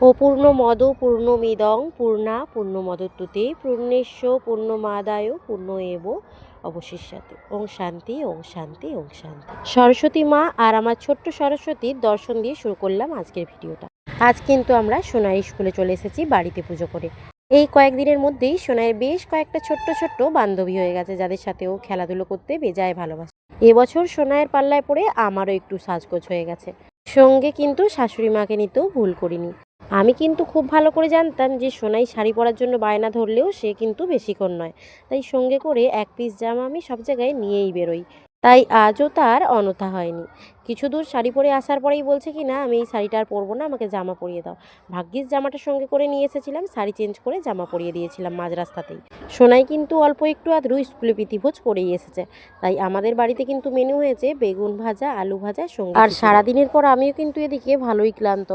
অপূর্ণমদ পূর্ণমিদং পূর্ণা পূর্ণমদতুতে পূর্ণেশ্ব পূর্ণমাদায় পূর্ণ এব অবশিষ্যতে। ওং শান্তি, ওং শান্তি, ওং শান্তি। সরস্বতী মা আর আমার ছোট্ট সরস্বতীর দর্শন দিয়ে শুরু করলাম আজকের ভিডিওটা। আজ কিন্তু আমরা সোনাই স্কুলে চলে এসেছি বাড়িতে পুজো করে। এই কয়েকদিনের মধ্যেই সোনাইয়ের বেশ কয়েকটা ছোট্ট ছোট্ট বান্ধবী হয়ে গেছে, যাদের সাথেও খেলাধুলো করতে বেজায় ভালোবাসে। এবছর সোনাইয়ের পাল্লায় পড়ে আমারও একটু সাজগোজ হয়ে গেছে। সঙ্গে কিন্তু শাশুড়ি মাকে নিতেও ভুল করিনি। আমি কিন্তু খুব ভালো করে জানতাম যে সোনাই শাড়ি পরার জন্য বায়না ধরলেও সে কিন্তু বেশিক্ষণ নয়, তাই সঙ্গে করে এক পিস জামা আমি সব জায়গায় নিয়েই বেরোই। তাই আজও তার অনথা হয়নি। কিছু দূর শাড়ি পরে আসার পরেই বলছে কি না, আমি এই শাড়িটা আর পরবো না, আমাকে জামা পরিয়ে দাও। ভাগ্যিস জামাটা সঙ্গে করে নিয়ে এসেছিলাম, শাড়ি চেঞ্জ করে জামা পরিয়ে দিয়েছিলাম মাঝ রাস্তাতেই। সোনাই কিন্তু অল্প একটু আধটু স্কুলে প্রীতিভোজ করেই এসেছে। তাই আমাদের বাড়িতে কিন্তু মেনু হয়েছে বেগুন ভাজা, আলু ভাজা সঙ্গে, আর সারাদিনের পর আমিও কিন্তু এদিকে ভালোই ক্লান্ত।